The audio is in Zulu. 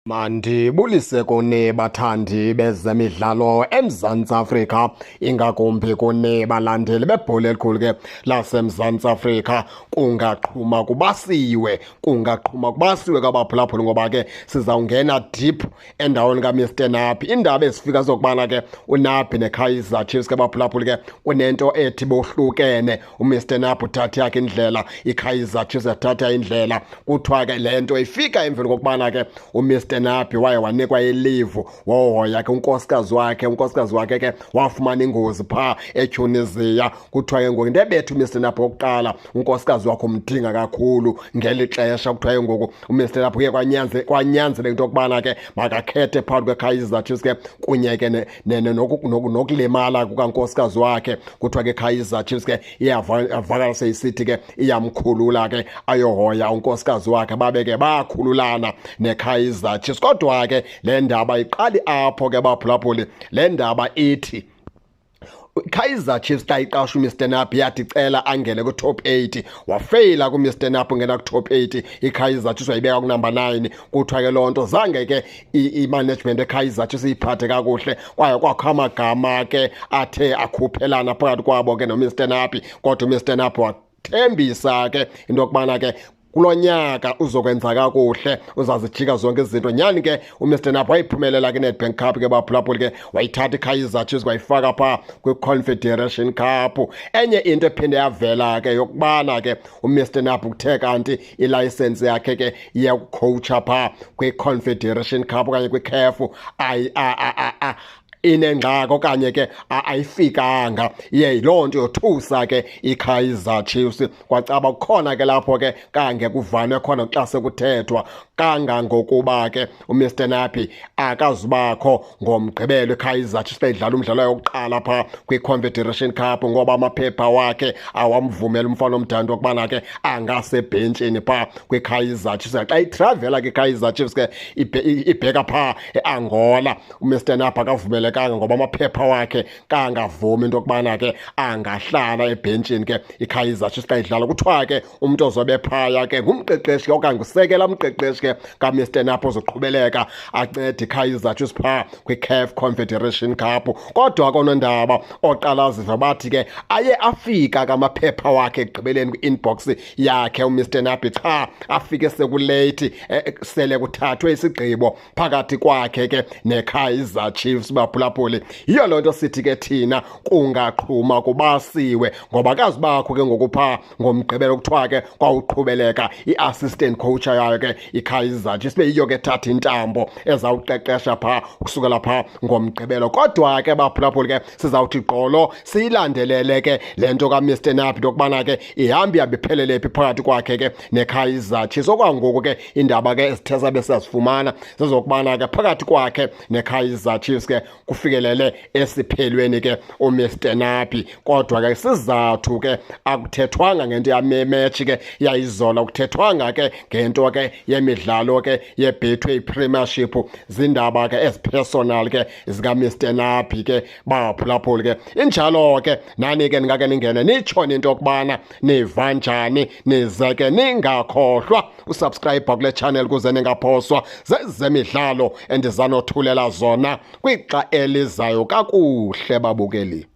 Mandibulise kuni bathandi bezemidlalo eMzantsi Afrika, ingakumbi kuni balandeli bebhola elikhulu ke laseMzantsi Afrika. Kungaqhuma kubasiwe kabaphulaphuli, ngoba ke sizawungena deep endaweni kaMr Nabi. Indaba ezifika zokubana ke uNabi neKaizer Chiefs ke baphulaphuli ke kunento ethi bohlukene. uMr Nabi uthatha yakhe indlela, iKaizer Chiefs yathatha indlela. Kuthiwa ke le nto ifika emveni kokubana ke uMr Nabi waye wanikwa ilivu wohoya ke unkosikazi wakhe ke wafumana ingozi phaa eTunisia. Kuthiwa ke ngoku into ebethe uMr Nabi okokuqala, unkosikazi wakhe umdinga kakhulu ngeli xesha. Kuthiwa ke ngoku uMr Nabi ke kwanyanzeleka into yokubana ke makakhethe phakathi kweKaizer Chiefs ke kunye ke nokulimala kukankosikazi wakhe. Kuthiwa ke Kaizer Chiefs ke iyavakala seyisithi ke iyamkhulula ke ayohoya unkosikazi wakhe, babe ke bakhululana neKaizer Chiefs. Kodwa ke le ndaba iqali apho ke baphulaphuli. Le ndaba ithi Kaizer Chiefs xa iqasha uMr Nabi yathi cela angene ku-top 8, wafeyila kuMr Nabi ungena ku-top 8. iKaizer Chiefs wayibeka kunumber 9. Kuthiwa ke loo nto zange ke imanagement eKaizer Chiefs iyiphathe kakuhle, kwaye kwakho amagama ke athe akhuphelana phakathi kwabo ke noMr Nabi. Kodwa uMr Nabi wathembisa ke into yokubana ke kulo nyaka uzokwenza kakuhle, uzazijika zonke izinto. Nyani ke uMr Nabi wayiphumelela ke Nedbank Cup ke baphulaphuli ke, wayithatha iKaizer Chiefs wayifaka phaa kwiConfederation Cup. Enye into ephinde yavela ke yokubana ke uMr Nabi kuthe kanti ilayisensi yakhe ke iyakukhowutsha phaa kwiConfederation Cup okanye kwiCAF inengxaki okanye ke ayifikanga. Yiloo nto yothusa ke iKaizer Chiefs. Kwacaba kukhona ke lapho ke kange kuvanwe khona xa sekuthethwa kangangokuba ke uMr Nabi akazubakho ngomgqibelo iKaizer Chiefs bedlala umdlalo wokuqala phaa kwiConfederation Cup, ngoba amaphepha wakhe awamvumela umfana omdanda okubana ke angasebhentshini phaa kwiKaizer Chiefs. Xa itravela ke iKaizer Chiefs ke ibheka phaa eAngola, uMr Nabi akavumela ngoba amaphepha wakhe kangavumi into yokubana ke angahlala ebhentshini ke iKaizer Chiefs xa idlala. Kuthiwa ke umntu ozobe phaya ke ngumqeqeshi ke okanye ngusekela mqeqeshi ke kaMr Nabi ozoqhubeleka ancede iKaizer Chiefs phaa kwiCAF Confederation Cup. Kodwa konondaba oqala aziva bathi ke aye afika kamaphepha wakhe ekugqibeleni kwi-inbox yakhe uMr Nabi, cha afike sekulate, sele kuthathwe isigqibo phakathi kwakhe ke neKaizer Chiefs baphulaphuli. Yiyo loo nto sithi ke thina kungaqhuma kubasiwe, ngoba kazibakho ke ngokuphaa ngomgqibelo kuthiwa ke kwawuqhubeleka i-assistant coach yayo ke iKaizer Chiefs beyiyo ke thatha intambo ezawuqeqesha phaa ukusukela phaa ngomgqibelo. Kodwa ke baphulaphuli ke sizawuthi gqolo siyilandelele ke le nto kaMr Nabi into yokubana ke ihambi iphelele phi phakathi kwakhe ke neKaizer Chiefs. Okwangoku ke indaba ke ezithe sabe siyazifumana zezokubana ke phakathi kwakhe neKaizer Chiefs ke kufikelele esiphelweni ke uMr Nabi. Kodwa ke sizathu ke akuthethwanga ngento yamemetshi ke yayizola, kuthethwanga ke ngento ke yemidlalo ke yeBetway Premiership. Zindaba ke ezipersonal ke zikaMr Nabi ke baphulaphuli ke. Injalo ke nani ke ningake ningene nitshone into yokubana niva njani, nize ke ningakhohlwa usubscribe kule channel kuze ningaphoswa zezemidlalo endizanothulela zona kwixa elizayo kakuhle babukeli.